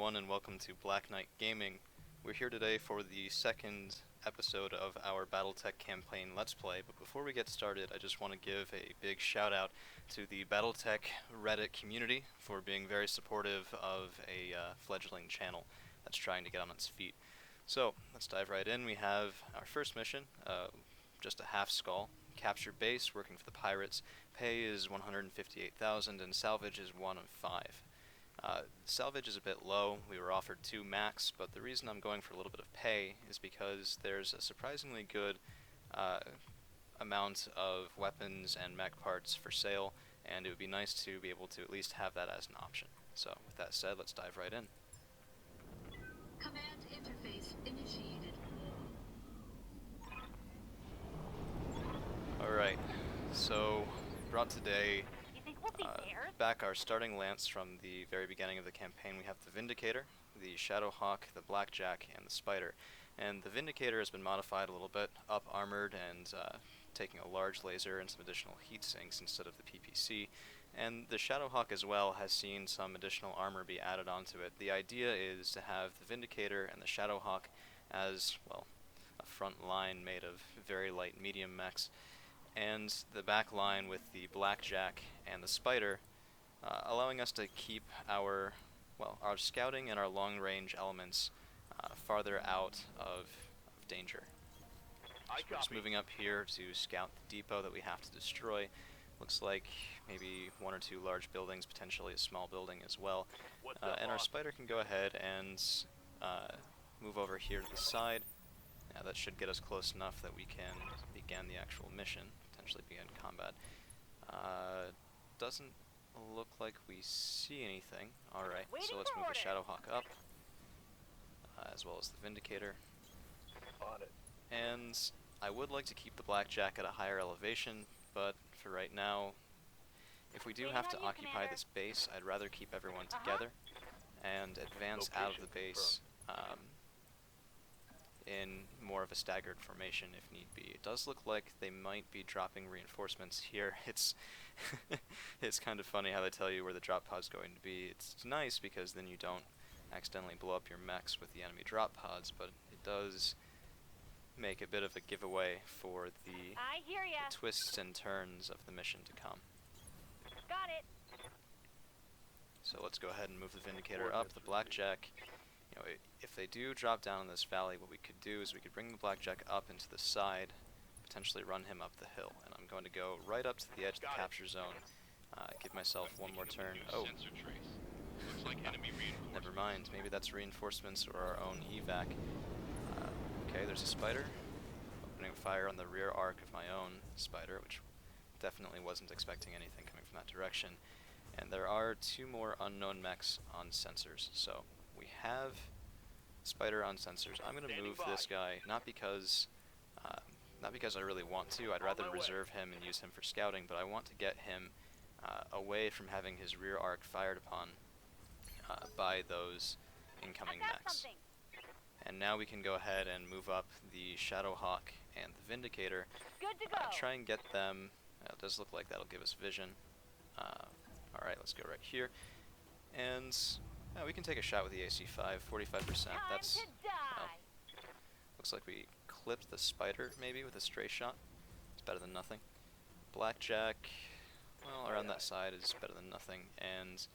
everyone, and welcome to Black Knight Gaming. We're here today for the second episode of our BattleTech Campaign Let's Play, but before we get started, I just want to give a big shout out to the BattleTech Reddit community for being very supportive of a fledgling channel that's trying to get on its feet. So, let's dive right in. We have our first mission, just a half skull. Capture base, working for the pirates. Pay is 158,000 and salvage is 1 of 5. Salvage is a bit low. We were offered 2 max, but the reason I'm going for a little bit of pay is because there's a surprisingly good amount of weapons and mech parts for sale, and it would be nice to be able to at least have that as an option. So, with that said, let's dive right in. Command interface initiated. Alright, so brought today back our starting lance from the very beginning of the campaign. We have the Vindicator, the Shadowhawk, the Blackjack, and the Spider. And the Vindicator has been modified a little bit, up-armored and taking a large laser and some additional heat sinks instead of the PPC. And the Shadowhawk as well has seen some additional armor be added onto it. The idea is to have the Vindicator and the Shadowhawk as, well, a front line made of very light medium mechs, and the back line with the Blackjack and the Spider, allowing us to keep our scouting and our long-range elements farther out of danger. So we're just moving up here to scout the depot that we have to destroy. Looks like maybe 1 or 2 large buildings, potentially a small building as well. And our Spider can go ahead and move over here to the side. Yeah, that should get us close enough that we can begin the actual mission, potentially begin combat. Doesn't look like we see anything. Alright, so let's move the Shadowhawk up, as well as the Vindicator. On it. And I would like to keep the Blackjack at a higher elevation, but for right now, if we do have to occupy this base, I'd rather keep everyone together and advance out of the base in more of a staggered formation if need be. It does look like they might be dropping reinforcements here. It's it's kind of funny how they tell you where the drop pod's going to be. It's nice because then you don't accidentally blow up your mechs with the enemy drop pods, but it does make a bit of a giveaway for the twists and turns of the mission to come. Got it. So let's go ahead and move the Vindicator up. The Blackjack, you know, if they do drop down in this valley, what we could do is we could bring the Blackjack up into the side, potentially run him up the hill. And I'm going to go right up to the edge of the capture zone, give myself one more turn. Oh, never mind. Maybe that's reinforcements or our own evac. Okay, there's a Spider. Opening fire on the rear arc of my own Spider, which definitely wasn't expecting anything coming from that direction. And there are 2 more unknown mechs on sensors. So we have Spider on sensors. I'm going to move this guy, not because I really want to. I'd rather reserve him and use him for scouting, but I want to get him away from having his rear arc fired upon by those incoming mechs. And now we can go ahead and move up the Shadowhawk and the Vindicator. Good to go. Try and get them. It does look like that'll give us vision. Alright, let's go right here. And we can take a shot with the AC-5, 45%. That's looks like we clipped the Spider maybe with a stray shot. It's better than nothing. Blackjack, well, around that side is better than nothing. And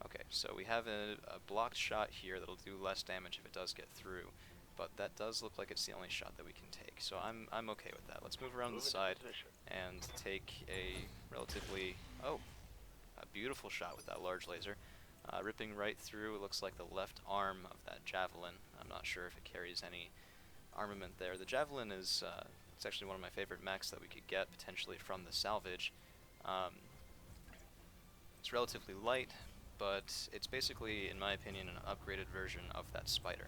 okay, so we have a blocked shot here that'll do less damage if it does get through, but that does look like it's the only shot that we can take, so I'm okay with that. Let's move around the side and take a relatively, a beautiful shot with that large laser. Ripping right through, it looks like the left arm of that Javelin. I'm not sure if it carries any armament there. The Javelin is it's actually one of my favorite mechs that we could get potentially from the salvage. It's relatively light, but it's basically, in my opinion, an upgraded version of that Spider.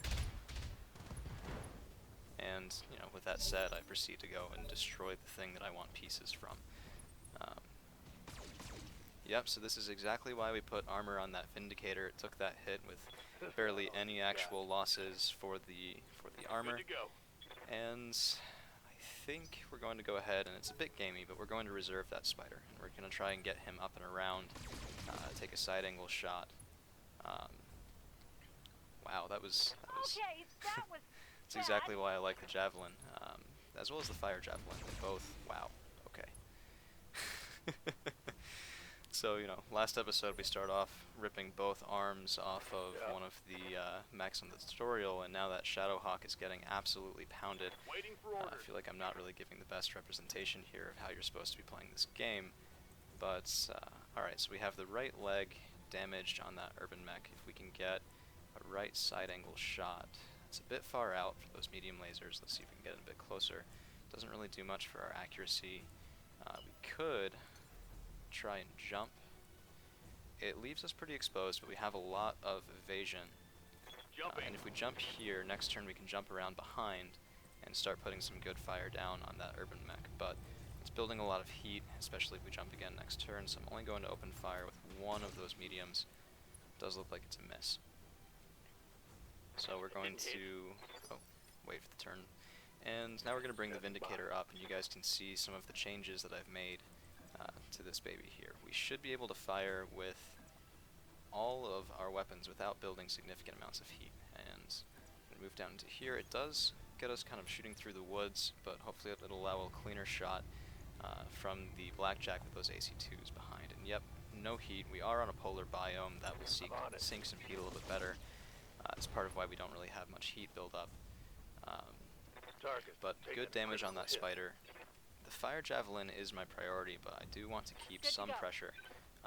And, you know, with that said, I proceed to go and destroy the thing that I want pieces from. Yep, so this is exactly why we put armor on that Vindicator. It took that hit with barely any actual losses for the armor. And I think we're going to go ahead, and it's a bit gamey, but we're going to reserve that Spider. And we're going to try and get him up and around, take a side angle shot, that was Okay, that was that's exactly why I like the javelin, as well as the fire javelin. They both, wow, okay. So, you know, last episode we start off ripping both arms off of one of the mechs on the tutorial, and now that Shadowhawk is getting absolutely pounded, I feel like I'm not really giving the best representation here of how you're supposed to be playing this game. But, alright, so we have the right leg damaged on that urban mech. If we can get a right side angle shot. It's a bit far out for those medium lasers. Let's see if we can get it a bit closer. Doesn't really do much for our accuracy. We could try and jump. It leaves us pretty exposed, but we have a lot of evasion. And if we jump here, next turn we can jump around behind and start putting some good fire down on that urban mech. But it's building a lot of heat, especially if we jump again next turn, so I'm only going to open fire with one of those mediums. Does look like it's a miss. So we're going to wait for the turn. And now we're going to bring the Vindicator up, and you guys can see some of the changes that I've made to this baby here. We should be able to fire with all of our weapons without building significant amounts of heat. And when we move down into here, it does get us kind of shooting through the woods, but hopefully it'll allow a cleaner shot from the Blackjack with those AC2s behind. And yep, no heat. We are on a polar biome that will sink some heat a little bit better. It's part of why we don't really have much heat build up. But good damage on that spider. The fire javelin is my priority, but I do want to keep some pressure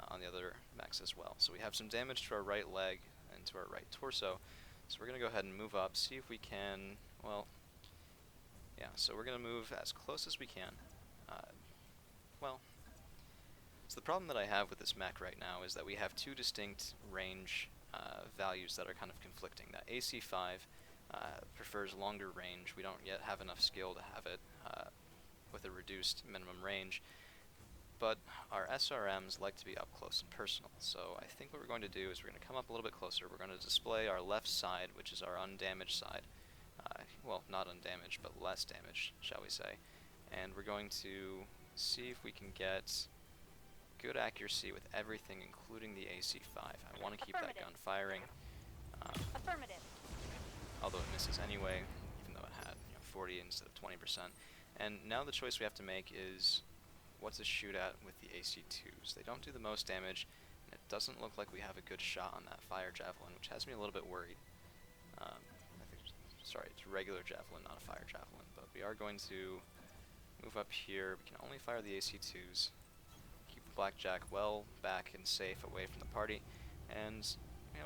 on the other mechs as well. So we have some damage to our right leg and to our right torso. So we're going to go ahead and move up, see if we can, well, yeah, so we're going to move as close as we can. So the problem that I have with this mech right now is that we have two distinct range values that are kind of conflicting. That AC5 prefers longer range. We don't yet have enough skill to have it with a reduced minimum range, but our SRMs like to be up close and personal. So I think what we're going to do is we're going to come up a little bit closer. We're going to display our left side, which is our undamaged side. Well, not undamaged, but less damaged, shall we say. And we're going to see if we can get good accuracy with everything, including the AC5. I want to keep that gun firing. Affirmative. Although it misses anyway, even though it had 40 instead of 20%. And now the choice we have to make is what to shoot at with the AC2s. They don't do the most damage, and it doesn't look like we have a good shot on that fire javelin, which has me a little bit worried. Sorry, it's a regular javelin, not a fire javelin, but we are going to move up here. We can only fire the AC2s. Keep the Blackjack well back and safe away from the party, and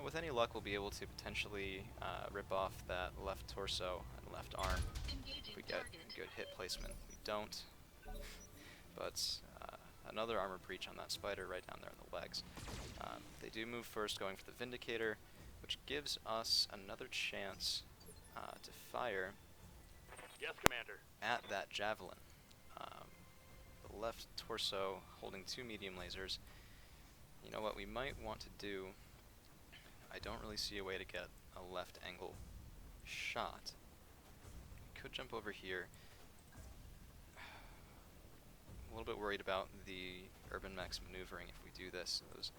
with any luck we'll be able to potentially rip off that left torso and left arm if we get a good hit placement. We don't, but another armor breach on that spider right down there on the legs. They do move first, going for the Vindicator, which gives us another chance to fire at that javelin. The left torso holding two medium lasers. You know what we might want to do, I don't really see a way to get a left angle shot. We could jump over here. A little bit worried about the urban mechs maneuvering if we do this. Those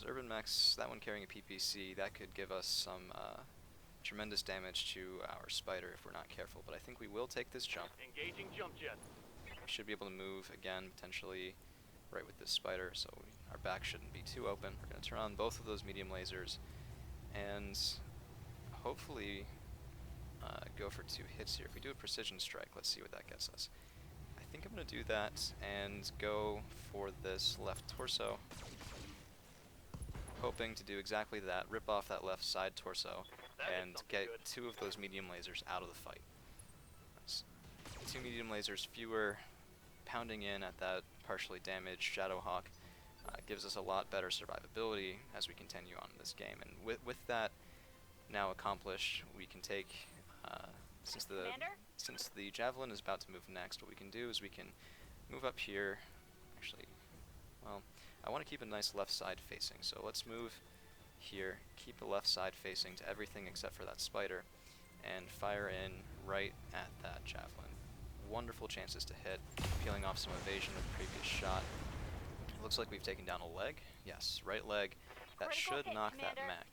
urban mechs, that one carrying a PPC, that could give us some tremendous damage to our spider if we're not careful, but I think we will take this jump. Engaging jump jet. We should be able to move again, potentially right with this spider, so our back shouldn't be too open. We're going to turn on both of those medium lasers and hopefully go for 2 hits here. If we do a precision strike, let's see what that gets us. I think I'm going to do that and go for this left torso, hoping to do exactly that, rip off that left side torso and get 2 of those medium lasers out of the fight. That's 2 medium lasers fewer, pounding in at that partially damaged Shadowhawk gives us a lot better survivability as we continue on in this game. And with that now accomplished, we can take, since the javelin is about to move next, what we can do is we can move up here. Actually, well, I want to keep a nice left side facing, so let's move here, keep the left side facing to everything except for that spider, and fire in right at that javelin. Wonderful chances to hit, peeling off some evasion with the previous shot. It looks like we've taken down a leg. Yes, right leg. That should knock that mech.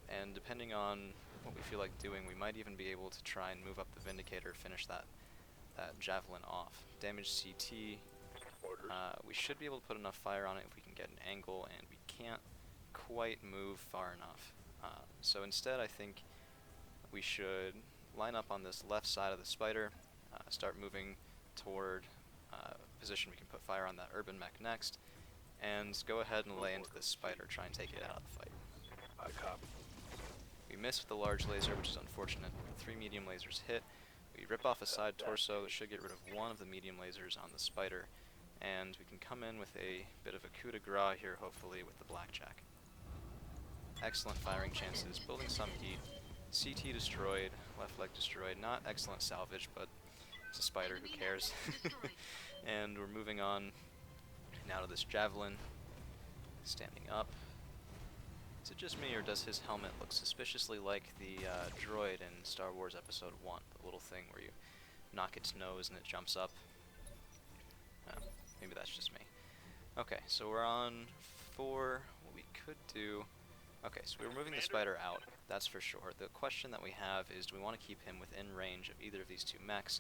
And depending on what we feel like doing, we might even be able to try and move up the Vindicator, finish that Javelin off. Damage CT. We should be able to put enough fire on it if we can get an angle, and we can't quite move far enough. So instead, I think we should line up on this left side of the spider, start moving toward a position we can put fire on that urban mech next, and go ahead and lay into this spider, try and take it out of the fight. I copy. We miss with the large laser, which is unfortunate. 3 medium lasers hit. We rip off a side torso that should get rid of one of the medium lasers on the spider, and we can come in with a bit of a coup de grace here, hopefully, with the blackjack. Excellent firing chances, building some heat. CT destroyed, left leg destroyed. Not excellent salvage, but it's a spider, who cares? And we're moving on now to this Javelin, standing up. Is it just me, or does his helmet look suspiciously like the droid in Star Wars Episode 1? The little thing where you knock its nose and it jumps up? Maybe that's just me. Okay, so we're on 4. What we could do... Okay, so we're moving the spider out, that's for sure. The question that we have is, do we want to keep him within range of either of these two mechs,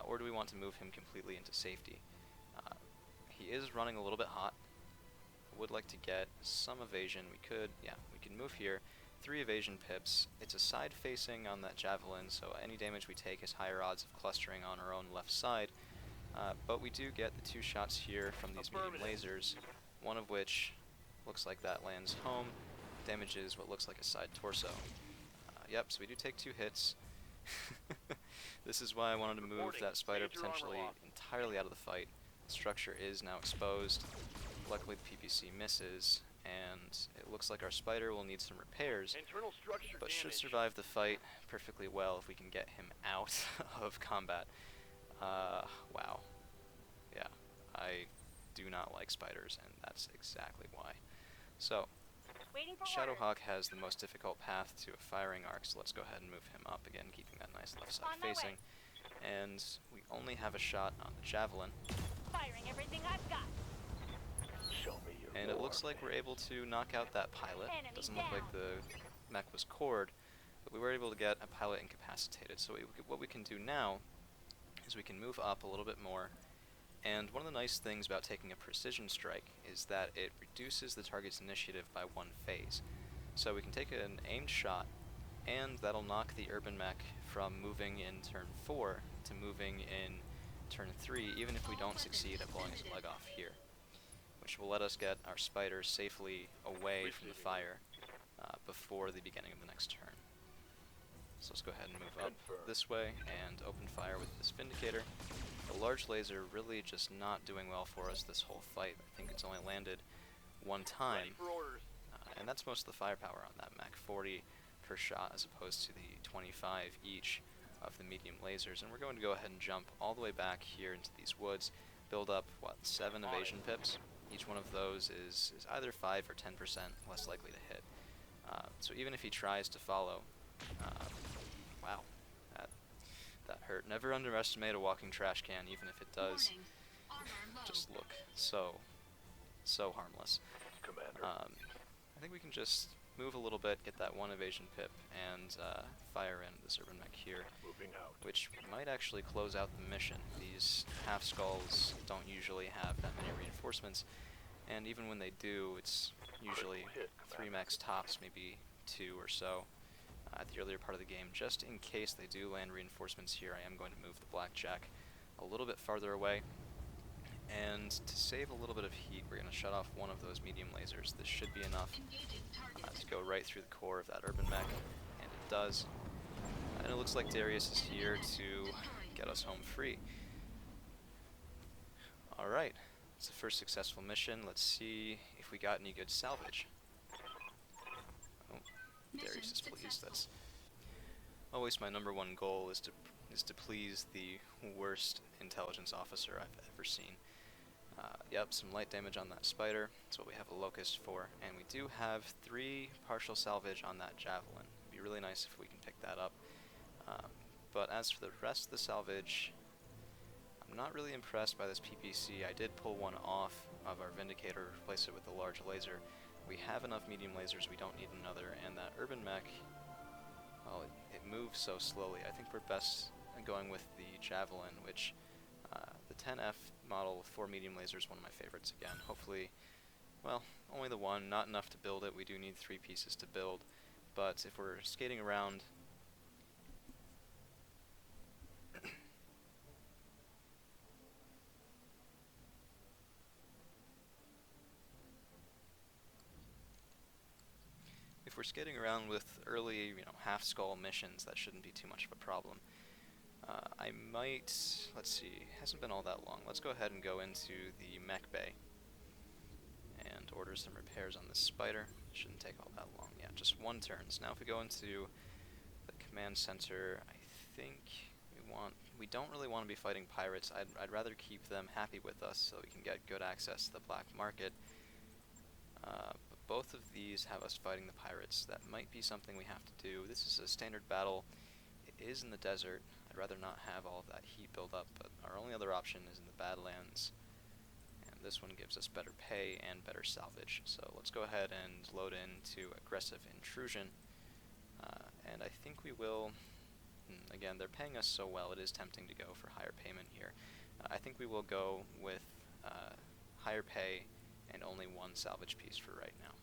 or do we want to move him completely into safety? He is running a little bit hot. Would like to get some evasion. We could move here. 3 evasion pips. It's a side facing on that Javelin, so any damage we take is higher odds of clustering on our own left side. But we do get the 2 shots here from these medium lasers, one of which looks like that lands home, damages what looks like a side torso. Yep, so we do take 2 hits. This is why I wanted to move that spider potentially entirely out of the fight. The structure is now exposed. Luckily the PPC misses, and it looks like our spider will need some repairs, but should survive the fight perfectly well if we can get him out of combat. Wow. Yeah, I do not like spiders, and that's exactly why. So, Shadowhawk has the most difficult path to a firing arc, so let's go ahead and move him up again, keeping that nice left side facing. And we only have a shot on the Javelin. Firing everything I've got. And it looks like we're able to knock out that pilot. Doesn't look like the mech was cored, but we were able to get a pilot incapacitated. So what we can do now is we can move up a little bit more. And one of the nice things about taking a precision strike is that it reduces the target's initiative by 1 phase. So we can take an aimed shot, and that'll knock the urban mech from moving in turn 4 to moving in turn 3, even if we don't succeed at blowing his leg off here, which will let us get our spider safely away from the fire before the beginning of the next turn. So let's go ahead and move up this way and open fire with this Vindicator. The large laser really just not doing well for us this whole fight. I think it's only landed 1 time, and that's most of the firepower on that mech, 40 per shot as opposed to the 25 each of the medium lasers. And we're going to go ahead and jump all the way back here into these woods, build up, 7 evasion pips. Each one of those is either 5 or 10% less likely to hit. So even if he tries to follow, wow, that hurt. Never underestimate a walking trash can, even if it does just look so harmless. I think we can just move a little bit, get that 1 evasion pip, and fire in this urban mech here, which might actually close out the mission. These half skulls don't usually have that many reinforcements, and even when they do, it's usually 3 mechs tops, maybe 2 or so at the earlier part of the game. Just in case they do land reinforcements here, I am going to move the blackjack a little bit farther away. And to save a little bit of heat, we're going to shut off one of those medium lasers. This should be enough to go right through the core of that urban mech, and it does. And it looks like Darius is here to get us home free. Alright, it's the first successful mission. Let's see if we got any good salvage. Oh, Darius is pleased. That's always my number 1 goal, is to please the worst intelligence officer I've ever seen. Yep, some light damage on that spider. That's what we have a locust for. And we do have 3 partial salvage on that javelin. It'd be really nice if we can pick that up. But as for the rest of the salvage, I'm not really impressed by this PPC. I did pull one off of our Vindicator, replace it with a large laser. We have enough medium lasers, we don't need another, and that urban mech, well, it moves so slowly. I think we're best going with the Javelin, which the 10F model with 4 medium lasers is one of my favorites again. Hopefully, well, only the one, not enough to build it. We do need 3 pieces to build, but if we're skating around, if we're skating around with early, half skull missions, that shouldn't be too much of a problem. I might, let's see, hasn't been all that long. Let's go ahead and go into the mech bay and order some repairs on this spider. Shouldn't take all that long. Yeah, just 1 turn. So now if we go into the command center, I think we don't really want to be fighting pirates. I'd rather keep them happy with us so we can get good access to the black market. But both of these have us fighting the pirates. That might be something we have to do. This is a standard battle. It is in the desert. I'd rather not have all of that heat build up, but our only other option is in the Badlands. And this one gives us better pay and better salvage. So let's go ahead and load into aggressive intrusion. And I think we will, again, they're paying us so well, it is tempting to go for higher payment here. I think we will go with higher pay and only 1 salvage piece for right now.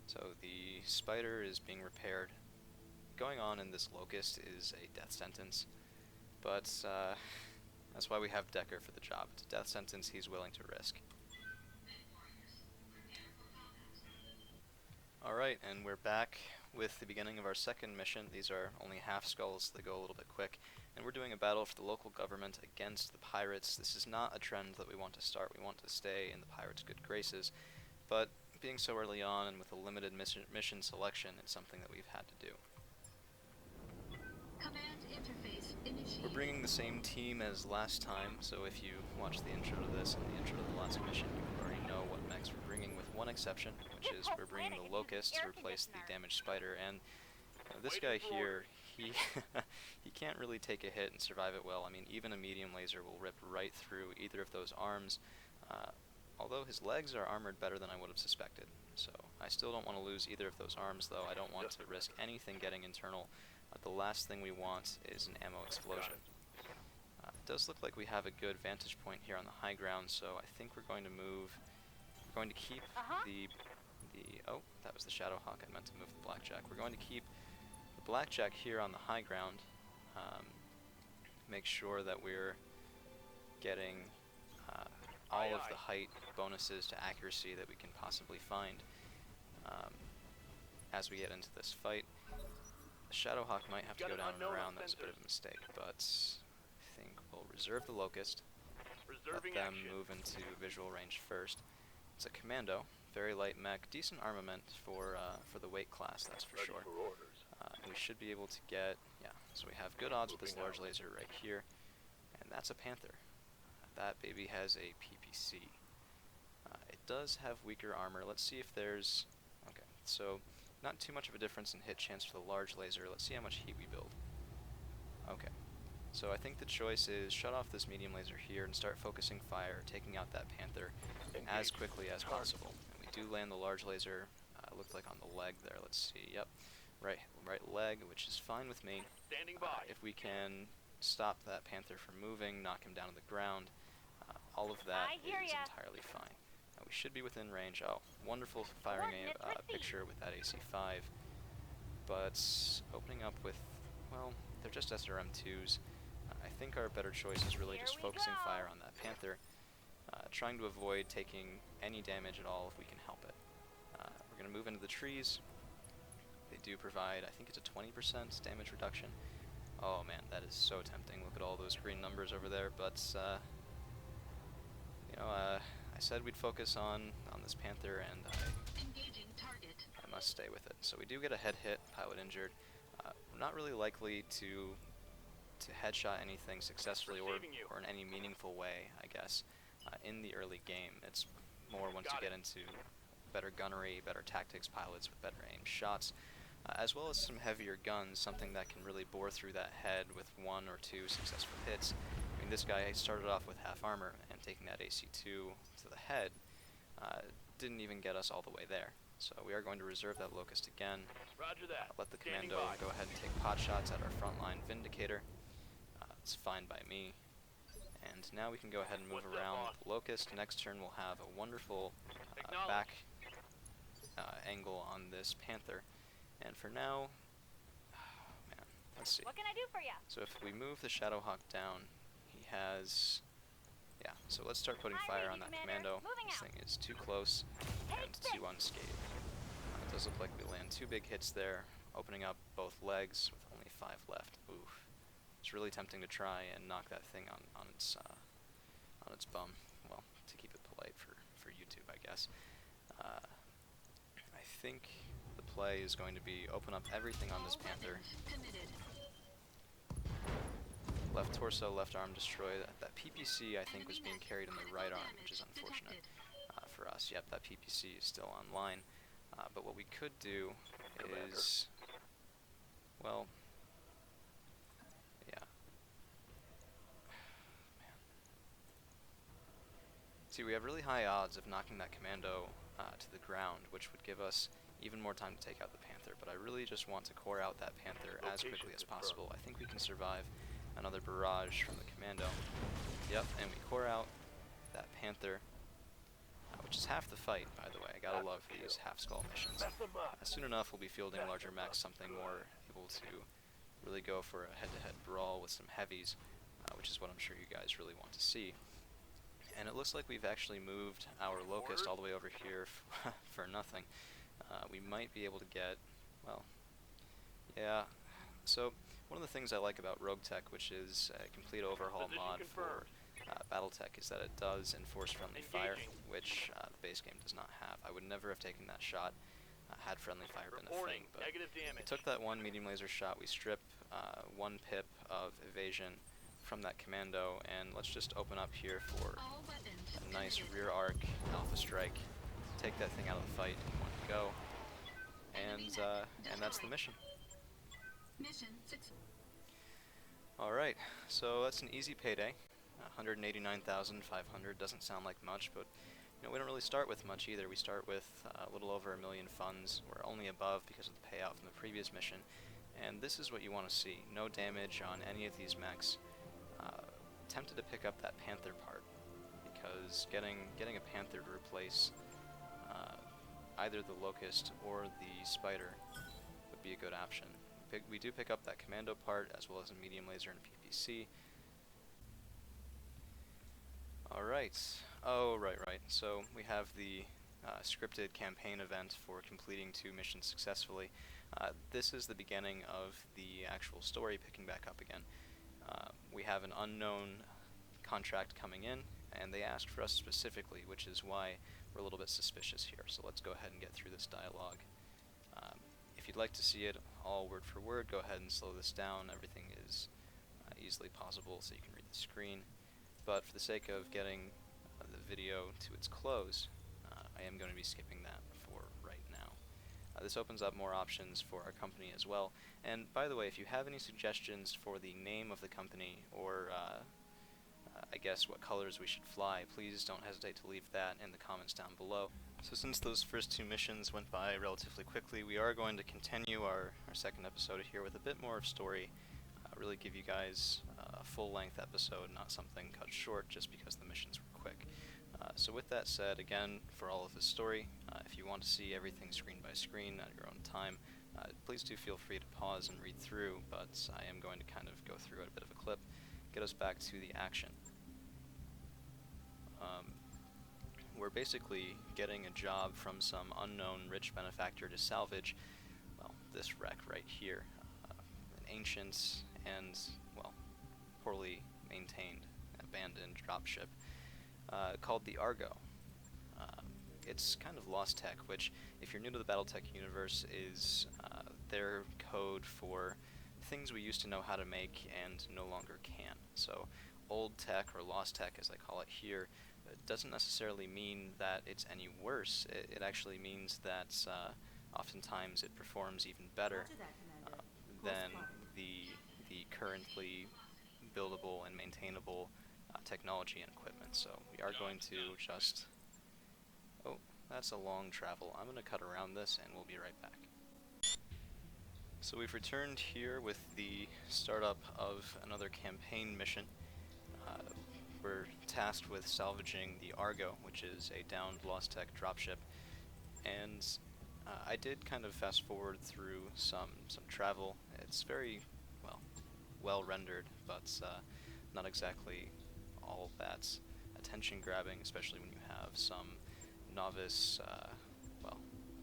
So the spider is being repaired. Going on in this locust is a death sentence, but that's why we have Decker for the job. It's a death sentence he's willing to risk. Alright, and we're back with the beginning of our second mission. These are only half skulls, they go a little bit quick. And we're doing a battle for the local government against the pirates. This is not a trend that we want to start. We want to stay in the pirates' good graces. But being so early on and with a limited mission selection, it's something that we've had to do. Command interface initiated. We're bringing the same team as last time, so if you watch the intro to this and the intro to the last mission, you already know what mechs we're bringing, with one exception, which is we're bringing the Locust to replace the damaged Spider. And this guy here, he he can't really take a hit and survive it well. I mean, even a medium laser will rip right through either of those arms. Although his legs are armored better than I would have suspected, so I still don't want to lose either of those arms, though. I don't want to risk anything getting internal. The last thing we want is an ammo explosion. It does look like we have a good vantage point here on the high ground, so I think we're going to move. We're going to keep oh, that was the Shadowhawk. I meant to move the Blackjack. We're going to keep the Blackjack here on the high ground. Make sure that we're getting all of the height bonuses to accuracy that we can possibly find as we get into this fight. The Shadowhawk might have to go down and around. That was a bit of a mistake, but I think we'll reserve the Locust, let them move into visual range first. It's a commando, very light mech, decent armament for the weight class, that's for sure. And we should be able to get, yeah, so we have good odds with this large laser right here, and that's a Panther. That baby has a PPC. It does have weaker armor. Let's see if there's, okay, so not too much of a difference in hit chance for the large laser. Let's see how much heat we build. Okay, so I think the choice is shut off this medium laser here and start focusing fire, taking out that Panther as quickly as possible. And we do land the large laser, looked like on the leg there. Let's see, yep, right leg, which is fine with me. If we can stop that Panther from moving, knock him down to the ground, all of that is entirely fine. We should be within range. Oh, wonderful firing a picture with that AC-5. But opening up with, well, they're just SRM-2s. I think our better choice is really just focusing fire on that Panther, trying to avoid taking any damage at all if we can help it. We're going to move into the trees. They do provide, I think it's a 20% damage reduction. Oh man, that is so tempting. Look at all those green numbers over there, but I said we'd focus on this Panther, and Engaging target. I must stay with it. So we do get a head hit, pilot injured. We're not really likely to headshot anything successfully or in any meaningful way, I guess, in the early game. It's more once you get into better gunnery, better tactics pilots with better aim shots, as well as some heavier guns, something that can really bore through that head with 1 or 2 successful hits. I mean, this guy started off with half armor, and taking that AC-2 to the head didn't even get us all the way there. So we are going to reserve that locust again. Roger that. Let the Standing commando by. go ahead and take pot shots at our frontline Vindicator. It's fine by me. And now we can go ahead and move What's up, around boss? with the locust. Next turn we'll have a wonderful Acknowledge. back angle on this panther. And for now, man, let's see. What can I do for ya? So if we move the Shadowhawk down, he has, yeah, so let's start putting Hi, fire Lady on that Commander. commando. Moving This out. thing is too close Take and this. too unscathed. It does look like we land 2 big hits there, opening up both legs with only 5 left. Oof. It's really tempting to try and knock that thing on its bum. Well, to keep it polite for YouTube, I guess. I think the play is going to be open up everything on this All panther. weapons committed. Left torso, left arm destroyed. That PPC I think was being Enemy carried in the critical right arm, damage which is unfortunate detected. for us. Yep, that PPC is still online. But what we could do Commander. is, well, yeah. Man. See, we have really high odds of knocking that commando to the ground, which would give us even more time to take out the panther. But I really just want to core out that panther as Location quickly as confirmed. possible. I think we can survive another barrage from the commando. Yep, and we core out that panther, which is half the fight, by the way. I gotta love these half skull missions. Mess them up. Soon enough, we'll be fielding larger mechs, something more able to really go for a head-to-head brawl with some heavies, which is what I'm sure you guys really want to see. And it looks like we've actually moved our locust all the way over here for nothing. We might be able to get, well, yeah. So one of the things I like about RogueTech, which is a complete overhaul Position mod for confirmed. BattleTech, is that it does enforce friendly fire, Engaging. which the base game does not have. I would never have taken that shot had friendly fire been a Reporting. thing, but Negative we damage. took that 1 medium laser shot, we strip 1 pip of evasion from that commando, and let's just open up here for All weapons a nice committed. rear arc alpha strike, take that thing out of the fight in one go, Enemy and that's the destroyed. mission. Mission success. Alright, so that's an easy payday. 189,500 doesn't sound like much, but you know, we don't really start with much either. We start with a little over 1 million funds. We're only above because of the payout from the previous mission, and this is what you want to see. No damage on any of these mechs. Tempted to pick up that panther part, because getting a panther to replace either the locust or the spider would be a good option. We do pick up that commando part as well as a medium laser and PPC. Alright. Oh, right. So we have the scripted campaign event for completing 2 missions successfully. This is the beginning of the actual story picking back up again. We have an unknown contract coming in, and they asked for us specifically, which is why we're a little bit suspicious here. So let's go ahead and get through this dialogue. If you'd like to see it all word for word, go ahead and slow this down. Everything is easily pausable so you can read the screen. But for the sake of getting the video to its close, I am going to be skipping that for right now. This opens up more options for our company as well. And by the way, if you have any suggestions for the name of the company, or I guess what colors we should fly, please don't hesitate to leave that in the comments down below. So since those first 2 missions went by relatively quickly, we are going to continue our second episode here with a bit more of story, really give you guys a full-length episode, not something cut short just because the missions were quick. So with that said, again, for all of this story, if you want to see everything screen by screen at your own time, please do feel free to pause and read through, but I am going to kind of go through a bit of a clip, get us back to the action. We're basically getting a job from some unknown rich benefactor to salvage, well, this wreck right here. An ancient and, well, poorly maintained, abandoned dropship called the Argo. It's kind of lost tech, which, if you're new to the BattleTech universe, is their code for things we used to know how to make and no longer can. So old tech, or lost tech as I call it here, doesn't necessarily mean that it's any worse. It actually means that oftentimes it performs even better than the currently buildable and maintainable technology and equipment. So we are going to just... Oh, that's a long travel. I'm going to cut around this and we'll be right back. So we've returned here with the startup of another campaign mission. We're tasked with salvaging the Argo, which is a downed Lost Tech dropship, and I did kind of fast forward through some travel. It's very well rendered, but not exactly all that attention grabbing, especially when you have some novice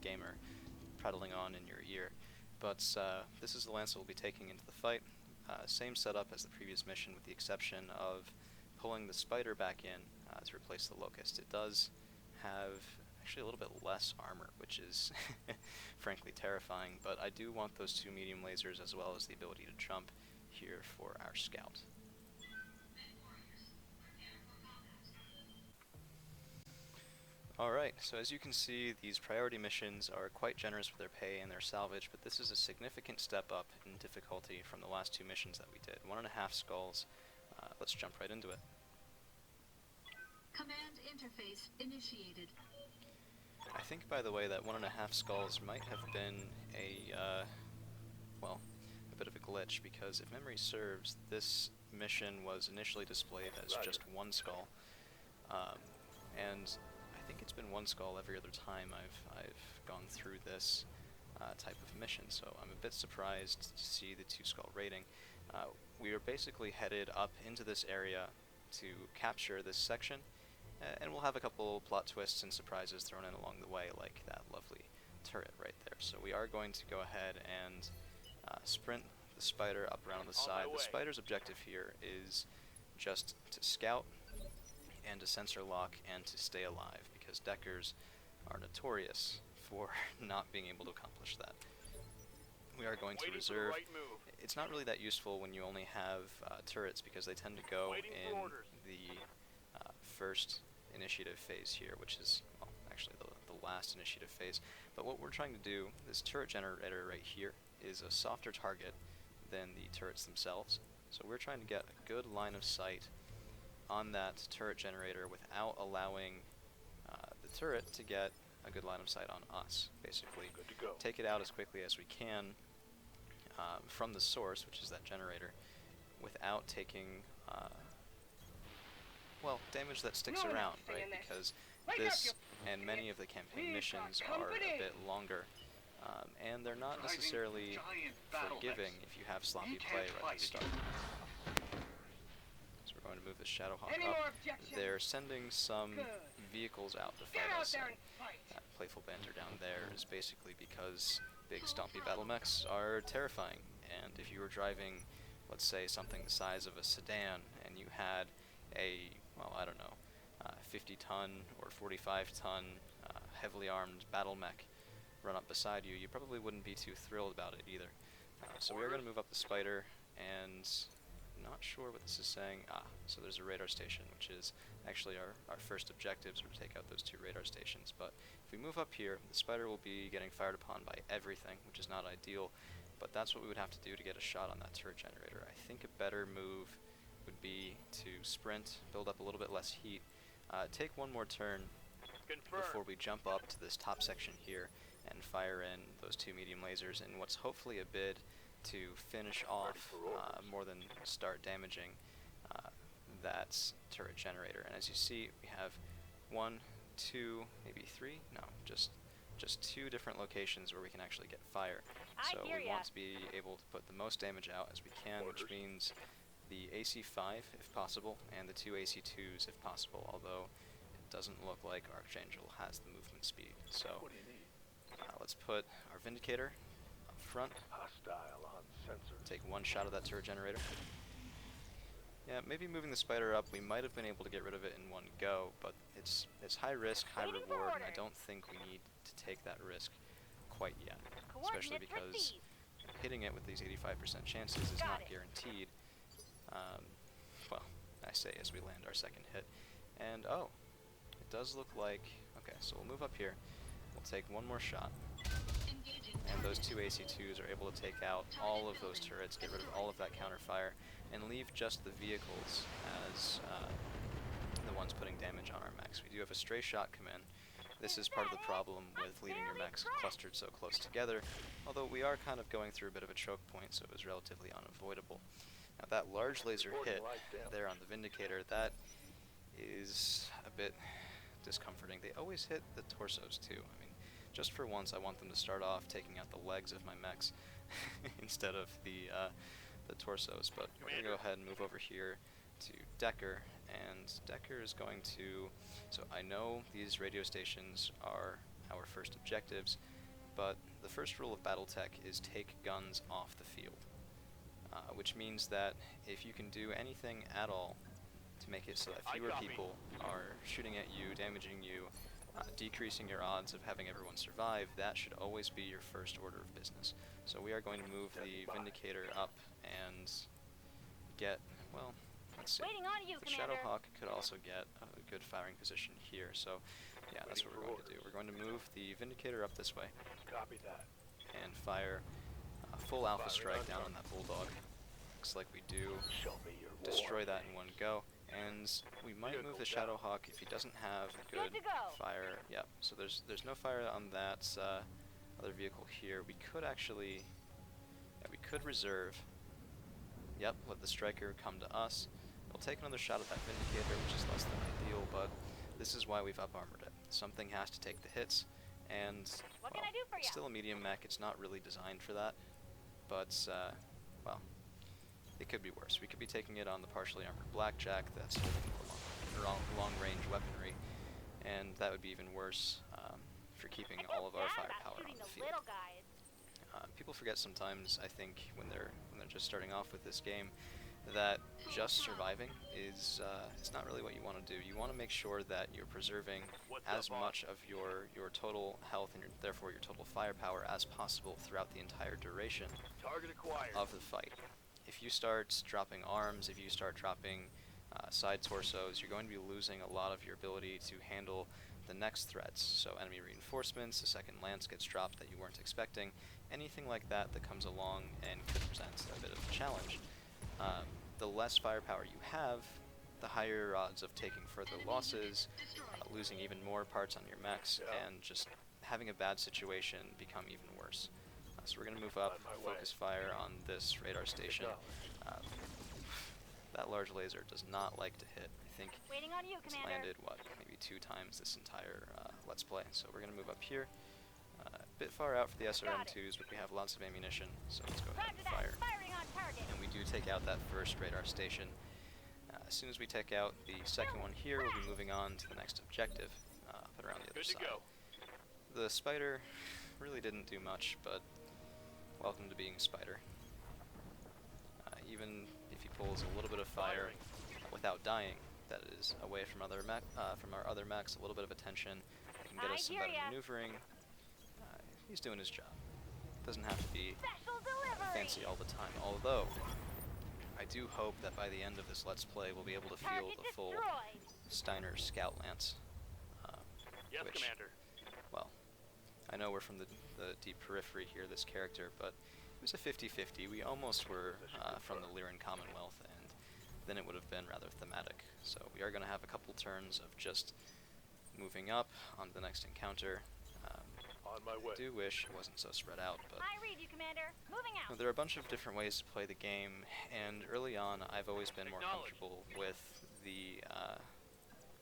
gamer prattling on in your ear. But this is the lance that we'll be taking into the fight. Same setup as the previous mission, with the exception of pulling the spider back in to replace the locust. It does have actually a little bit less armor, which is frankly terrifying, but I do want those 2 medium lasers as well as the ability to jump here for our scout. Alright, so as you can see, these priority missions are quite generous with their pay and their salvage, but this is a significant step up in difficulty from the last 2 missions that we did. 1.5 skulls. Let's jump right into it. Command interface initiated. I think, by the way, that 1.5 skulls might have been a bit of a glitch, because if memory serves, this mission was initially displayed as just 1 skull, and I think it's been 1 skull every other time I've gone through this type of mission, so I'm a bit surprised to see the 2 skull rating. We are basically headed up into this area to capture this section, and we'll have a couple plot twists and surprises thrown in along the way, like that lovely turret right there. So we are going to go ahead and sprint the spider up around the side. The spider's objective here is just to scout and to sensor lock and to stay alive, because Deckers are notorious for not being able to accomplish that. We are going to reserve. It's not really that useful when you only have turrets, because they tend to go in the first initiative phase here, which is, well, actually the last initiative phase. But what we're trying to do, this turret generator right here, is a softer target than the turrets themselves. So we're trying to get a good line of sight on that turret generator without allowing the turret to get a good line of sight on us. Basically, take it out as quickly as we can from the source, which is that generator, without taking damage that sticks around, right? Because this and many of the campaign missions are a bit longer, and they're not necessarily forgiving if you have sloppy play right at the start. So we're going to move the Shadowhawk up. They're sending some vehicles out to fight us, and that playful banter down there is basically because big stompy battle mechs are terrifying, and if you were driving, let's say, something the size of a sedan, and you had a 50-ton or 45-ton heavily armed battle mech run up beside you, you probably wouldn't be too thrilled about it either. So we are going to move up the spider, and not sure what this is saying. So there's a radar station, which is actually our first objectives, are to take out those 2 radar stations. But if we move up here, the spider will be getting fired upon by everything, which is not ideal, but that's what we would have to do to get a shot on that turret generator. I think a better move would be to sprint, build up a little bit less heat, take 1 more turn before we jump up to this top section here and fire in those 2 medium lasers in what's hopefully a bid to finish off more than start damaging that turret generator. And as you see, we have 1, 2, maybe 3? No, just 2 different locations where we can actually get fire. So we want to be able to put the most damage out as we can, which means the AC-5 if possible, and the 2 AC-2s if possible, although it doesn't look like Archangel has the movement speed. So let's put our Vindicator up front, take 1 shot of that turret generator. Yeah, maybe moving the spider up, we might have been able to get rid of it in 1 go, but it's high risk, high reward, and I don't think we need to take that risk quite yet, especially because hitting it with these 85% chances is not guaranteed. I say as we land our second hit, and it does look like, okay, so we'll move up here, we'll take 1 more shot, and those 2 AC-2s are able to take out all of those turrets, get rid of all of that counterfire, and leave just the vehicles as the ones putting damage on our mechs. We do have a stray shot come in, This is part of the problem with leaving your mechs clustered so close together, although we are kind of going through a bit of a choke point, so it was relatively unavoidable. Now that large laser hit there on the Vindicator, that is a bit discomforting. They always hit the torsos too. I mean, just for once I want them to start off taking out the legs of my mechs instead of the torsos, but we're going to go ahead and move over here to Decker, and Decker is going to, so I know these radio stations are our first objectives, but the first rule of BattleTech is take guns off the field, which means that if you can do anything at all to make it so that fewer people are shooting at you, damaging you, decreasing your odds of having everyone survive, that should always be your first order of business. So we are going to move the Vindicator up and get, well, let's see. Waiting on you, The Commander. Shadowhawk could also get a good firing position here, so yeah, that's what we're going to do. We're going to move the Vindicator up this way Copy that. and fire a full alpha strike down on that Bulldog. Looks like we do Show me your destroy that in one go, and we might move the Shadowhawk if he doesn't have a good Good to go. fire. Yep, so there's no fire on that other vehicle here. We could actually, yeah, we could reserve. Yep, let the Striker come to us. We'll take another shot at that Vindicator, which is less than ideal, but this is why we've up-armored it. Something has to take the hits, and, What well, can I do for it's ya? still a medium mech. It's not really designed for that, but, well, it could be worse. We could be taking it on the partially armored Blackjack that's holding long-range weaponry, and that would be even worse for keeping all of our firepower on the field. Little guys. People forget sometimes, I think, when they're just starting off with this game, that just surviving is it's not really what you want to do. You want to make sure that you're preserving as much of your total health and therefore your total firepower as possible throughout the entire duration Target acquired. of the fight. If you start dropping arms, if you start dropping side torsos, you're going to be losing a lot of your ability to handle the next threats. So enemy reinforcements, a second lance gets dropped that you weren't expecting, anything like that that comes along and could present a bit of a challenge. The less firepower you have, the higher your odds of taking further losses, losing even more parts on your mechs, and just having a bad situation become even worse. So we're going to move up, focus fire on this radar station. That large laser does not like to hit. I think Waiting on you, it's Commander. landed, what, maybe 2 times this entire Let's Play. So we're going to move up here. A bit far out for the SRM2s, but we have lots of ammunition, so let's go ahead Roger and that. fire. Firing on target. And we do take out that first radar station. As soon as we take out the second one here, we'll be moving on to the next objective, up and around the other Good to side. go. The Spider really didn't do much, but welcome to being a Spider. Even if he pulls a little bit of fire without dying, that is away from from our other mechs, a little bit of attention, that can get I us some hear better ya. maneuvering. He's doing his job. Doesn't have to be Special delivery. fancy all the time, although I do hope that by the end of this Let's Play we'll be able to feel Target the full destroyed. Steiner Scout Lance. Yes, which, Commander. well, I know we're from the deep periphery here, this character, but it was a 50-50. We almost were from the Lyran Commonwealth, and then it would have been rather thematic. So we are going to have a couple turns of just moving up on the next encounter. On my way. I do wish it wasn't so spread out, but I read you, Commander. Moving out. there are a bunch of different ways to play the game, and early on I've always been more comfortable with the,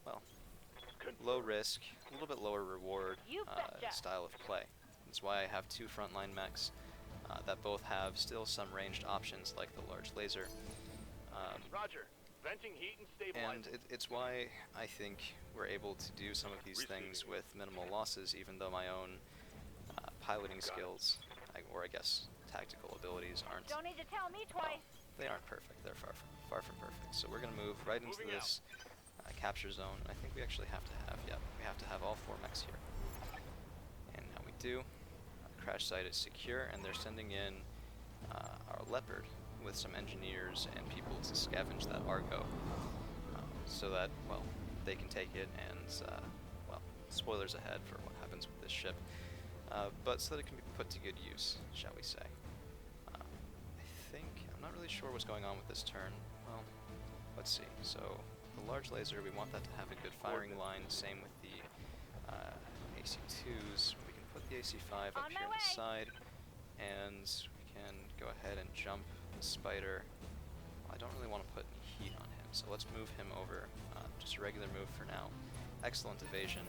well, low risk, a little bit lower reward You betcha. style of play. That's why I have 2 frontline mechs that both have still some ranged options like the large laser. Roger. Venting heat and stabilizing. And it's why I think we're able to do some of these things with minimal losses, even though my own piloting skills, or I guess tactical abilities, aren't. Don't need to tell me Well, twice. they aren't perfect. They're far from perfect. So we're going to move right into Moving this capture zone. I think we actually have to have, we have to have all 4 mechs here. And now we do. Crash site is secure, and they're sending in our Leopard with some engineers and people to scavenge that Argo, so that, well, they can take it and, well, spoilers ahead for what happens with this ship, but so that it can be put to good use, shall we say. I'm not really sure what's going on with this turn. Well, let's see. So the large laser, we want that to have a good firing line. Same with the AC2s. We can put the AC5 up On here my on the way. side, and we can go ahead and jump the spider. I don't really want to put any heat on him, so let's move him over. Just a regular move for now. Excellent evasion.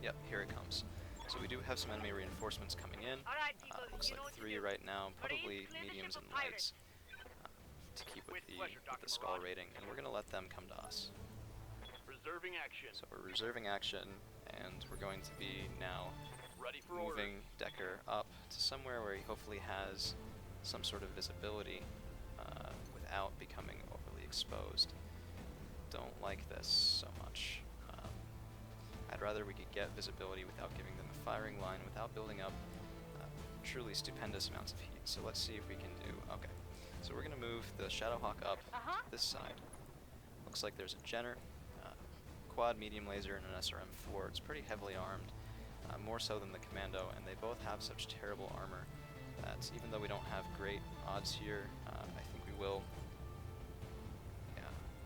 Yep, here it comes. So we do have some enemy reinforcements coming in. Alright, people, Looks you know like what to 3 do. right now, probably Clear the mediums ship and of pirates. lights to keep with With pleasure, with Dr. the skull Marauders. rating, and we're going to let them come to us. Reserving action. So we're reserving action, and we're going to be now Ready for moving orders. Decker up to somewhere where he hopefully has some sort of visibility without becoming overly exposed. Don't like this so much. I'd rather we could get visibility without giving them a firing line, without building up truly stupendous amounts of heat. So let's see if we can do... Okay, so we're going to move the Shadowhawk up this side. Looks like there's a Jenner, quad medium laser, and an SRM-4. It's pretty heavily armed, more so than the Commando, and they both have such terrible armor that even though we don't have great odds here, I think we will... Yeah,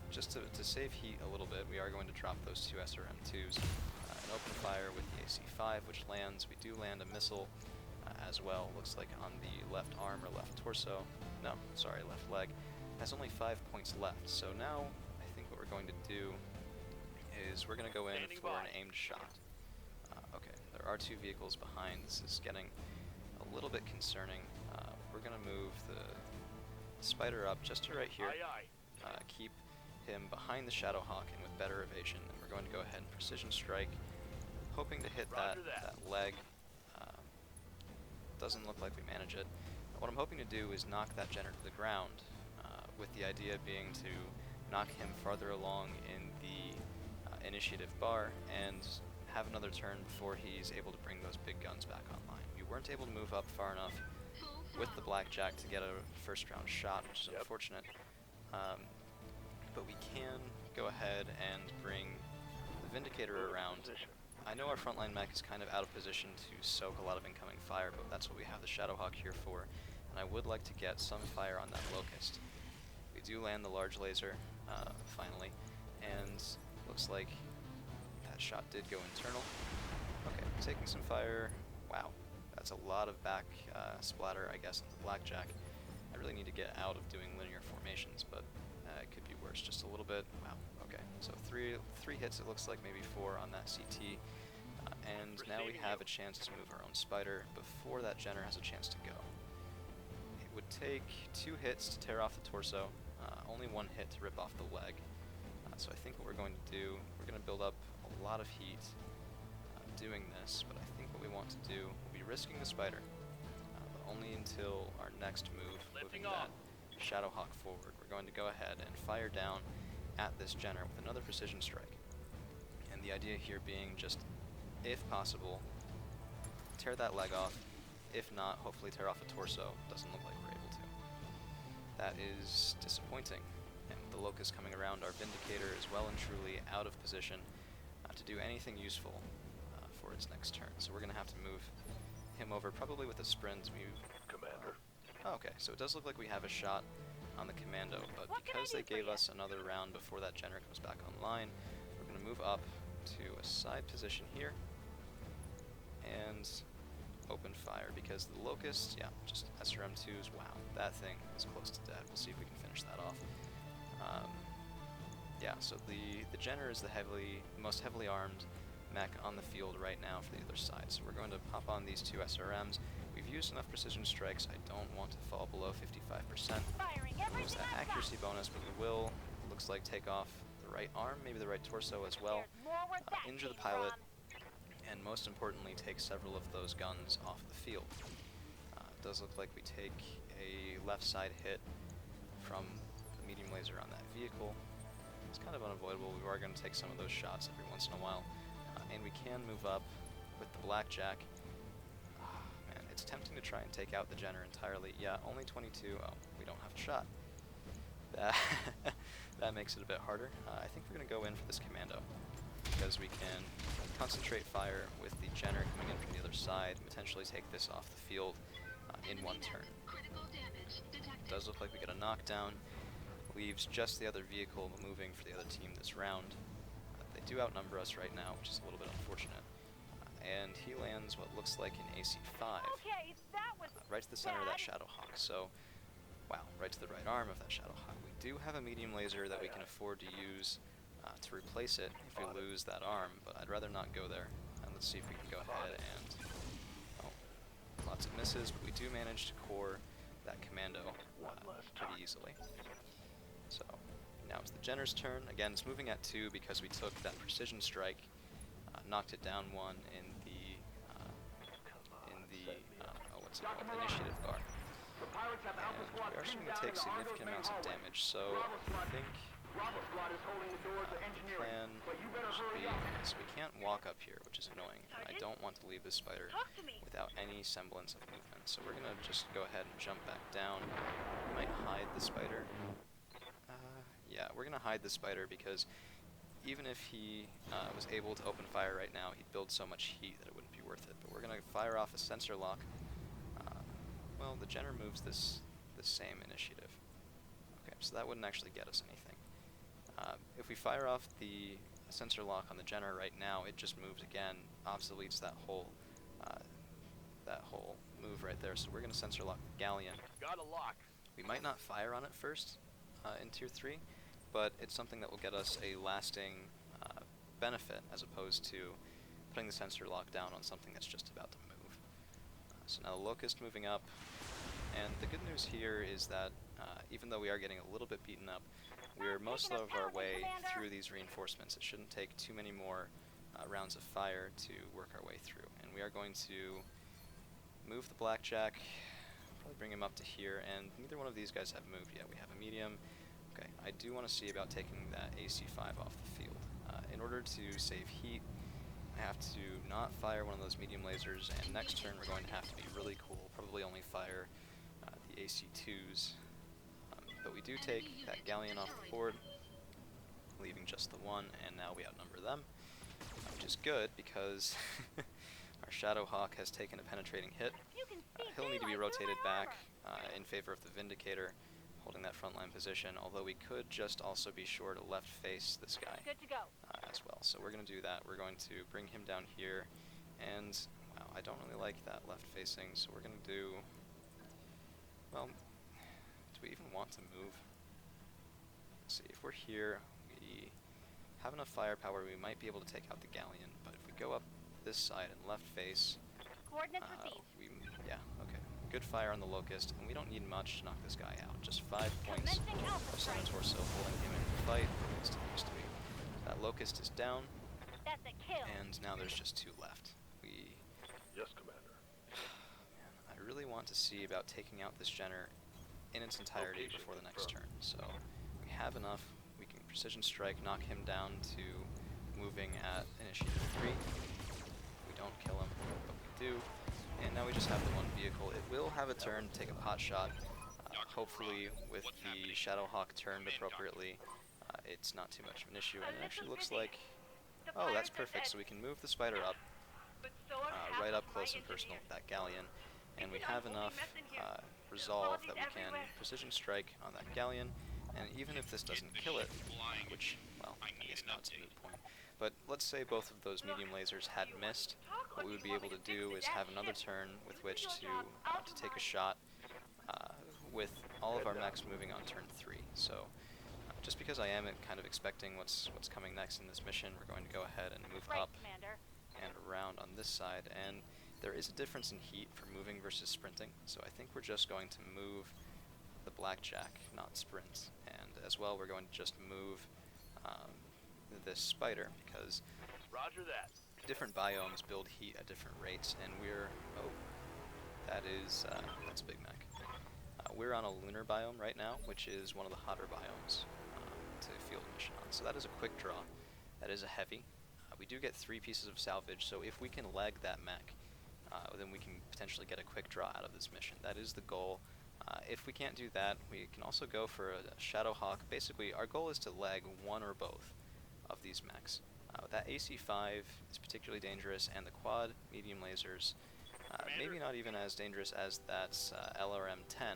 just to save heat a little bit, we are going to drop those 2 SRM-2s and open fire with the AC-5, which lands. We do land a missile as well. Looks like on the left arm or left torso. No, sorry, left leg. Has only 5 points left. So now I think what we're going to do is we're going to go in Standing for by. an aimed shot. Okay, there are 2 vehicles behind. This is getting a little bit concerning. We're going to move the spider up just to right here. Aye, aye. Keep him behind the Shadowhawk and with better evasion, and we're going to go ahead and precision strike, hoping to hit that Roger that. leg. Doesn't look like we manage it. What I'm hoping to do is knock that Jenner to the ground, with the idea being to knock him farther along in the initiative bar and have another turn before he's able to bring those big guns back online. We weren't able to move up far enough with the Blackjack to get a first round shot, which is Yep. unfortunate. But we can go ahead and bring the Vindicator around. Position. I know our frontline mech is kind of out of position to soak a lot of incoming fire, but that's what we have the Shadowhawk here for, and I would like to get some fire on that Locust. We do land the large laser, finally, and looks like that shot did go internal. Okay, taking some fire. Wow, that's a lot of back splatter, I guess, on the Blackjack. I really need to get out of doing linear formations, but it could be worse just a little bit. Wow, okay, so three hits, it looks like, maybe 4 on that CT. And now we have a chance to move our own spider before that Jenner has a chance to go. It would take 2 hits to tear off the torso, only 1 hit to rip off the leg. So I think what we're going to do, we're going to build up a lot of heat doing this, but I think what we want to do will be risking the spider, but only until our next move, moving Lifting off. that Shadowhawk forward. We're going to go ahead and fire down at this Jenner with another precision strike. And the idea here being just, if possible, tear that leg off. If not, hopefully tear off a torso. Doesn't look like we're able to. That is disappointing. And with the Locust coming around, our Vindicator is well and truly out of position to do anything useful for its next turn. So we're going to have to move him over, probably with a sprint. Commander. Okay, so it does look like we have a shot on the Commando, but What can I because they do for gave you? us another round before that Jenner comes back online, we're going to move up to a side position here and open fire, because the Locust, yeah, just SRM-2s, wow, that thing is close to dead. We'll see if we can finish that off. Yeah, so the Jenner is the most heavily armed mech on the field right now for the other side, so we're going to pop on these 2 SRMs. We've used enough precision strikes. I don't want to fall below 55%. Firing Lose everything that I've got. accuracy bonus, but we will, looks like, take off the right arm, maybe the right torso as well, There's more where that injure the came pilot, from. and most importantly, take several of those guns off the field. It does look like we take a left side hit from the medium laser on that vehicle. It's kind of unavoidable. We are going to take some of those shots every once in a while. And we can move up with the Blackjack. Man, it's tempting to try and take out the Jenner entirely. Yeah, only 22. Oh, we don't have a shot. That makes it a bit harder. I think we're going to go in for this Commando, because we can concentrate fire with the Jenner coming in from the other side and potentially take this off the field in one turn. Critical damage detected. Does look like we get a knockdown. Leaves just the other vehicle moving for the other team this round. They do outnumber us right now, which is a little bit unfortunate. and he lands what looks like an AC-5 Okay, that was right to the center of that bad. Shadowhawk. So, wow, right to the right arm of that Shadowhawk. We do have a medium laser that we can afford to use to replace it if we lose that arm, but I'd rather not go there. And let's see if we can go ahead and... Oh, lots of misses, but we do manage to core that commando pretty easily. So, now it's the Jenner's turn. Again, it's moving at 2 because we took that precision strike, knocked it down 1 in the what's it called, initiative bar. And we are starting to take significant amounts of damage, so I think the plan should be, so we can't walk up here, which is annoying, and I don't want to leave this spider without any semblance of movement, so we're going to just go ahead and jump back down. We might hide the spider. Yeah, we're going to hide the spider because even if he was able to open fire right now, he'd build so much heat that it wouldn't be worth it, but we're going to fire off a sensor lock. Well, the Jenner moves this same initiative. Okay, so that wouldn't actually get us anything. If we fire off the sensor lock on the Jenner right now, it just moves again, obsoletes that whole move right there. So we're going to sensor lock the Galleon. Got a lock. We might not fire on it first in Tier 3, but it's something that will get us a lasting benefit as opposed to putting the sensor lock down on something that's just about to move. So now the Locust moving up, and the good news here is that even though we are getting a little bit beaten up, we're most of our way through these reinforcements. It shouldn't take too many more rounds of fire to work our way through, and we are going to move the Blackjack, probably bring him up to here, and neither one of these guys have moved yet. We have a medium. Okay, I do want to see about taking that AC-5 off the field. In order to save heat, I have to not fire one of those medium lasers, and next turn we're going to have to be really cool, probably only fire the AC-2s. But we do take that Galleon off the board, leaving just the one, and now we outnumber them, which is good because our Shadowhawk has taken a penetrating hit. He'll need to be rotated back in favor of the Vindicator, holding that frontline position, although we could just also be sure to left face this guy Good to go. as well. So we're going to do that. We're going to bring him down here, and wow, I don't really like that left facing, so we're going to do, well, do we even want to move? Let's see, if we're here, we have enough firepower, we might be able to take out the Galleon, but if we go up this side and left face, Coordinates received. yeah, okay. Good fire on the Locust, and we don't need much to knock this guy out. Just 5 points Commencing alpha of strike. Senator Torso holding him in the fight. Still used to be. That Locust is down, That's a kill. and now there's just 2 left. Yes, Commander. Man, I really want to see about taking out this Jenner in its entirety before the next turn. So we have enough. We can precision strike, knock him down to moving at initiative 3. We don't kill him, but we do. And now we just have the one vehicle. It will have a turn to take a pot shot. Hopefully, with the Shadowhawk turned appropriately, it's not too much of an issue. And it actually looks like, oh, that's perfect. So we can move the spider up, right up close and personal with that Galleon. And we have enough resolve that we can precision strike on that Galleon. And even if this doesn't kill it, which, well, I guess now it's a moot point. But let's say both of those medium lasers had missed. What we would be able to do is have another turn with which to take a shot with all of our mechs moving on turn 3. So just because I am kind of expecting what's coming next in this mission, we're going to go ahead and move Right, up Commander. and around on this side. And there is a difference in heat for moving versus sprinting. So I think we're just going to move the Blackjack, not sprint. And as well, we're going to just move this spider because Roger that. different biomes build heat at different rates, and we're, oh, that's a big mech. We're on a lunar biome right now, which is one of the hotter biomes to field mission on. So that is a quick draw. That is a heavy. We do get 3 pieces of salvage, so if we can leg that mech, then we can potentially get a quick draw out of this mission. That is the goal. If we can't do that, we can also go for a Shadowhawk. Basically, our goal is to leg one or both of these mechs. That AC-5 is particularly dangerous, and the quad medium lasers, maybe not even as dangerous as that LRM-10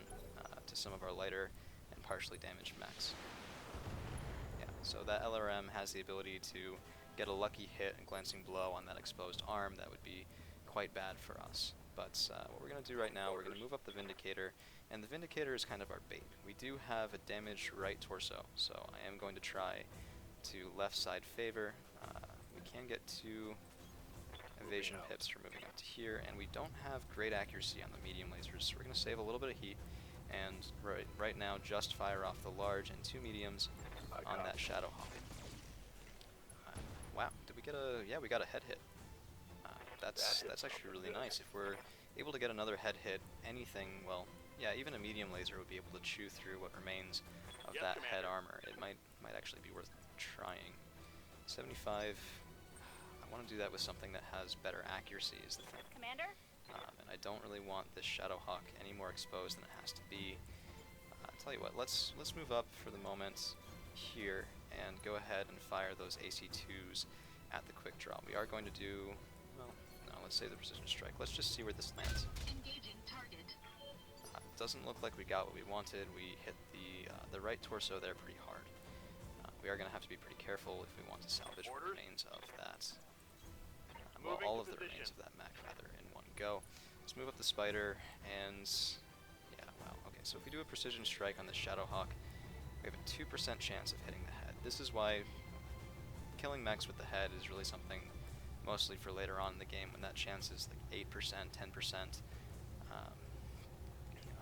to some of our lighter and partially damaged mechs. Yeah, so that LRM has the ability to get a lucky hit and glancing blow on that exposed arm, that would be quite bad for us. But what we're going to do right now, we're going to move up the Vindicator, and the Vindicator is kind of our bait. We do have a damaged right torso, so I am going to try to left side favor. We can get 2 evasion pips for moving up to here, and we don't have great accuracy on the medium lasers, so we're going to save a little bit of heat, and right now just fire off the large and 2 mediums on that Shadow Hawk. Wow, did we get a... yeah, we got a head hit. That's actually really nice. If we're able to get another head hit, anything, well, yeah, even a medium laser would be able to chew through what remains of that head armor. It might actually be worth trying. 75... I want to do that with something that has better accuracy is the thing. Commander? And I don't really want this Shadow Hawk any more exposed than it has to be. I'll tell you what, let's move up for the moment here and go ahead and fire those AC2s at the quick draw. We are going to do, well, no, let's say the precision strike. Let's just see where this lands. Engaging target. Doesn't look like we got what we wanted. We hit the right torso there pretty hard. We are going to have to be pretty careful if we want to salvage what remains of that. Well, all of the remains of that mech, rather, in one go. Let's move up the Spider, and yeah, wow, okay, so if we do a precision strike on the Shadow Hawk, we have a 2% chance of hitting the head. This is why killing mechs with the head is really something mostly for later on in the game, when that chance is like 8%, 10%.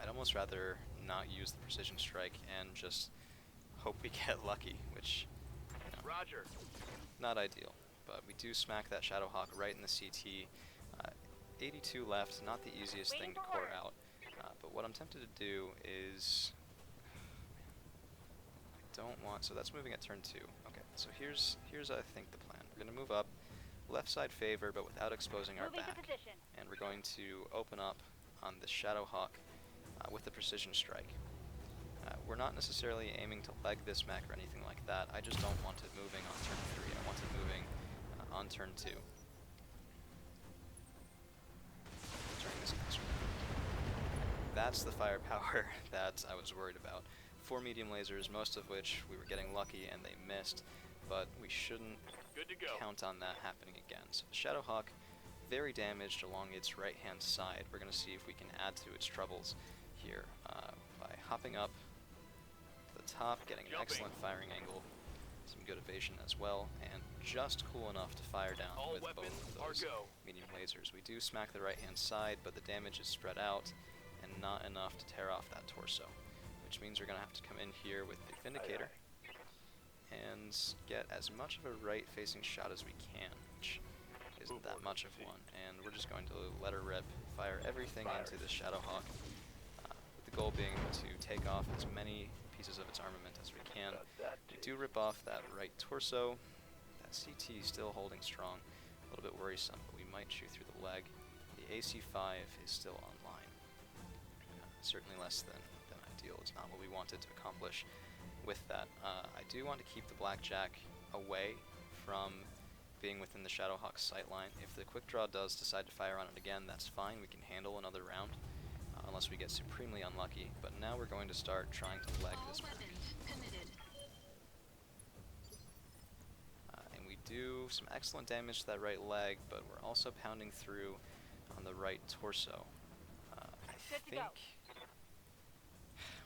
I'd almost rather not use the precision strike and just hope we get lucky, which, you know, Roger. not ideal. But we do smack that Shadow Hawk right in the CT. 82 left, not the easiest thing to core out. But what I'm tempted to do is... I don't want... so that's moving at turn 2. Okay, so here's I think the plan. We're going to move up, left side favor, but without exposing our back. And we're going to open up on the Shadow Hawk with the precision strike. We're not necessarily aiming to leg this mech or anything like that. I just don't want it moving on turn 3. I want it moving on turn 2. During this next round. That's the firepower that I was worried about. 4 medium lasers, most of which we were getting lucky and they missed, but we shouldn't count on that happening again. So the Shadow Hawk, very damaged along its right-hand side. We're going to see if we can add to its troubles here by hopping up to the top, getting an excellent firing angle, some good evasion as well, and just cool enough to fire down with both of those medium lasers. We do smack the right-hand side, but the damage is spread out and not enough to tear off that torso, which means we're going to have to come in here with the Vindicator and get as much of a right-facing shot as we can, which isn't that much of one. And we're just going to let her rip, fire everything into the Shadow Hawk, with the goal being to take off as many pieces of its armament as we can. We do rip off that right torso. That CT still holding strong, a little bit worrisome, but we might chew through the leg. The AC5 is still online. Certainly less than ideal. It's not what we wanted to accomplish with that. I do want to keep the Blackjack away from being within the Shadow Hawk's sightline. If the quick draw does decide to fire on it again, that's fine. We can handle another round, unless we get supremely unlucky. But now we're going to start trying to leg this mech. And we do some excellent damage to that right leg, but we're also pounding through on the right torso. I think...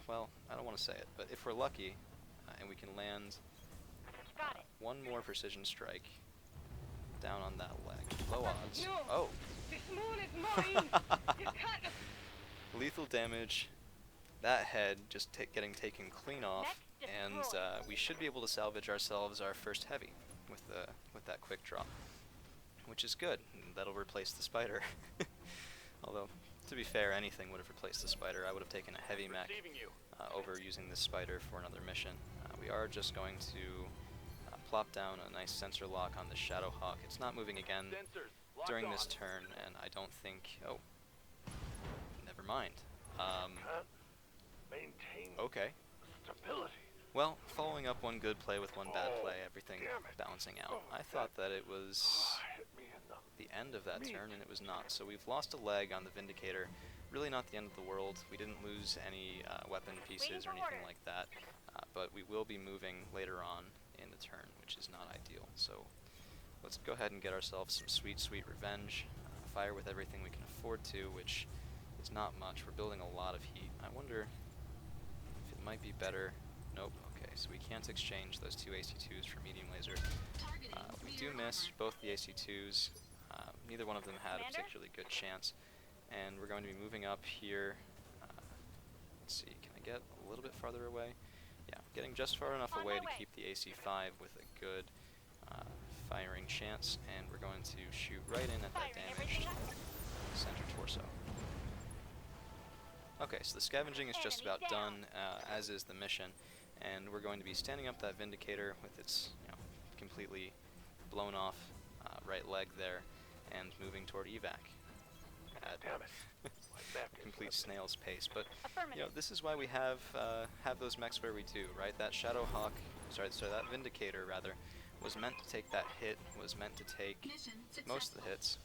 well, I don't want to say it, but if we're lucky, and we can land one more precision strike down on that leg. Low odds. No. Oh! This moon is mine! You can't... Lethal damage. That head just getting taken clean off, and we should be able to salvage ourselves our first heavy with that quick draw, which is good. That'll replace the Spider. Although, to be fair, anything would have replaced the Spider. I would have taken a heavy mech over using this Spider for another mission. We are just going to plop down a nice sensor lock on the Shadow Hawk. It's not moving again during this turn, and I don't think... oh, never mind. Okay. Well, following up one good play with one bad play, everything balancing out. I thought that it was the end of that turn, and it was not. So we've lost a leg on the Vindicator. Really not the end of the world. We didn't lose any weapon pieces or anything like that, but we will be moving later on in the turn, which is not ideal. So let's go ahead and get ourselves some sweet, sweet revenge. Fire with everything we can afford to, which is not much. We're building a lot of heat. I wonder if it might be better. Nope. Okay, so we can't exchange those two AC2s for medium laser. We do miss both the AC2s. Neither one of them had a Commander? particularly good chance. And we're going to be moving up here. Let's see, can I get a little bit farther away? Yeah, getting just far enough On away my to way. keep the AC5 with a good firing chance, and we're going to shoot right in at that Firing damaged everything up. center torso. Okay, so the scavenging is just Enemy about down. done, as is the mission, and we're going to be standing up that Vindicator with its completely blown off right leg there, and moving toward evac at Damn it. My back is complete limping. snail's pace. But Affirmative. this is why we have those mechs where we do, right? That Shadowhawk, sorry, that Vindicator rather, was meant to take that hit, was meant to take Mission most of the successful. hits.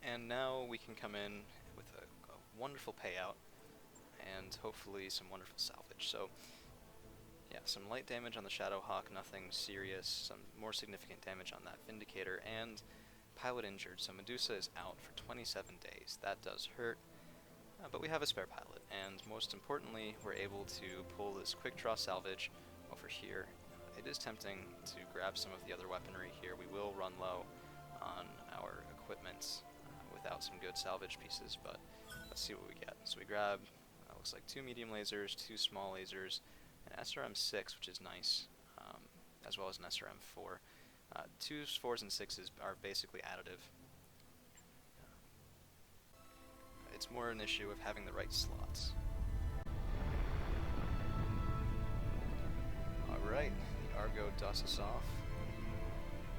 And now we can come in with a wonderful payout and hopefully some wonderful salvage. So yeah, some light damage on the Shadowhawk, nothing serious, some more significant damage on that Vindicator, and pilot injured, so Medusa is out for 27 days. That does hurt, but we have a spare pilot, and most importantly, we're able to pull this quick draw salvage over here. It is tempting to grab some of the other weaponry here. We will run low on our equipment without some good salvage pieces, but let's see what we get. So we grab, looks like 2 medium lasers, 2 small lasers, an SRM-6, which is nice, as well as an SRM-4. 2s, 4s, and 6s are basically additive. It's more an issue of having the right slots. Alright, the Argo dusts us off,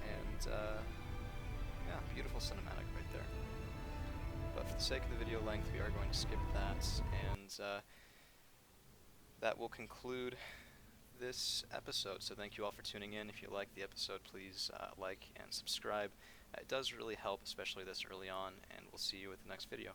and yeah, beautiful cinematic right there. But for the sake of the video length, we are going to skip that, and that will conclude this episode. So thank you all for tuning in. If you like the episode, please like and subscribe. It does really help, especially this early on, and we'll see you with the next video.